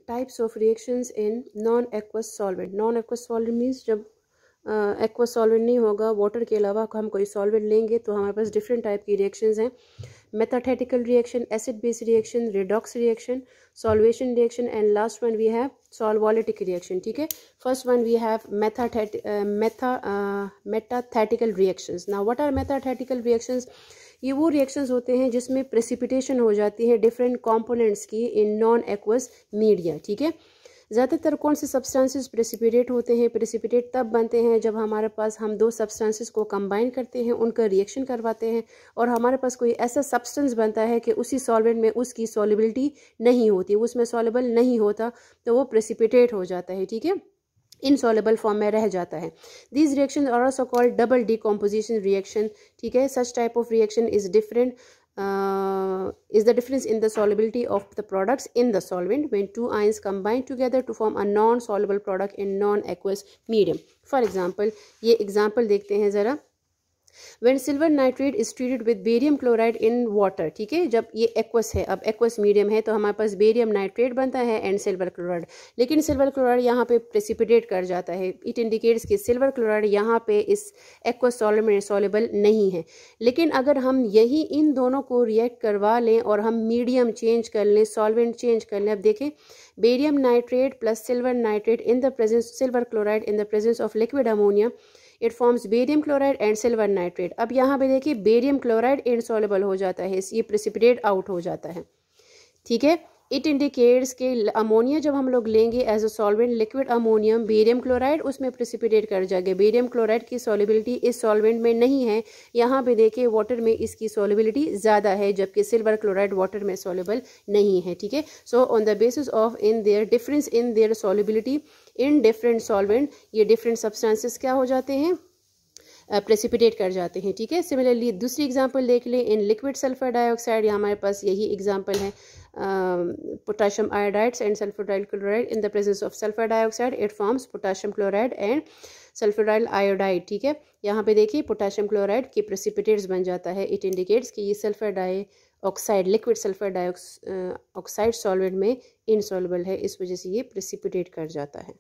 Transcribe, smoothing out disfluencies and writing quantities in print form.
Types of reactions in non aqueous solvent. Non aqueous solvent means जब aqueous solvent नहीं होगा, water के अलावा हम कोई सॉल्वेंट लेंगे तो हमारे पास डिफरेंट टाइप की रिएक्शंस हैं। Metathetical reaction, acid base reaction, redox reaction, solvation reaction and last one we have solvolytic reaction. ठीक है, first one we have metathetical reactions. Now what are metathetical reactions? ये वो रिएक्शंस होते हैं जिसमें precipitation हो जाती है डिफरेंट कंपोनेंट्स की इन नॉन एक्वस मीडिया। ठीक है, ज़्यादातर कौन से सब्सटेंसेस प्रेसिपिटेट होते हैं? प्रेसिपिटेट तब बनते हैं जब हमारे पास हम दो सब्सटेंसेस को कंबाइन करते हैं, उनका रिएक्शन करवाते हैं और हमारे पास कोई ऐसा सब्सटेंस बनता है कि उसी सॉल्वेंट में उसकी सॉल्युबिलिटी नहीं होती, उसमें सॉल्युबल नहीं होता, तो वो प्रेसिपिटेट हो जाता है। ठीक है, इनसॉल्युबल फॉर्म में रह जाता है। These reaction are also called double decomposition reaction. ठीक है, such type of reaction is different is the difference in the solubility of the products in the solvent when two ions combine together to form a non-soluble product in non-aqueous medium. For example, ये example देखते हैं ज़रा। When silver nitrate is treated with barium chloride in water, ठीक है, जब ये aqueous है, अब एक्वस मीडियम है तो हमारे पास बेरियम नाइट्रेट बनता है एंड सिल्वर क्लोराइड, लेकिन सिल्वर क्लोराइड यहाँ पे प्रेसिपिटेट कर जाता है। इट इंडिकेट्स कि सिल्वर क्लोराइड यहाँ पे इस एक्वस सॉल्वेंट में सॉल्युबल नहीं है। लेकिन अगर हम यही इन दोनों को रिएक्ट करवा लें और हम मीडियम चेंज कर लें, सॉल्वेंट चेंज कर लें, अब देखें barium nitrate plus silver nitrate in the presence silver chloride in the presence of liquid ammonia, it forms barium chloride and silver nitrate. अब यहाँ पे देखिए बेरियम क्लोराइड इनसॉल्युबल हो जाता है, ये प्रेसिपिटेट आउट हो जाता है। ठीक है, इट इंडिकेट्स के अमोनिया जब हम लोग लेंगे as a solvent, liquid ammonium barium chloride उसमें प्रेसिपिटेट कर जाएगा। बेरियम क्लोराइड की सॉल्युबिलिटी इस सॉल्वेंट में नहीं है, यहाँ पे देखिए वाटर में इसकी सॉल्युबिलिटी ज़्यादा है, जबकि सिल्वर क्लोराइड वाटर में सॉल्युबल नहीं है। ठीक है, so on the basis of in their difference in their solubility in different solvent, ये डिफरेंट सब्सटेंसेस क्या हो जाते हैं? प्रेसिपिटेट कर जाते हैं। ठीक है, सिमिलरली दूसरी एग्जांपल देख लें, इन लिक्विड सल्फर डाइऑक्साइड, यहाँ हमारे पास यही एग्जांपल है, potassium iodides and sulphuryl chloride in the presence of sulphur dioxide it forms potassium chloride and sulphuryl iodide. ठीक है, यहाँ पे देखिए पोटाशियम क्लोराइड की प्रेसिपिटेट्स बन जाता है। इट इंडिकेट्स कि ये sulphur dioxide, liquid sulphur dioxide solvent में इनसॉल्युबल है, इस वजह से ये प्रेसिपिटेट कर जाता है।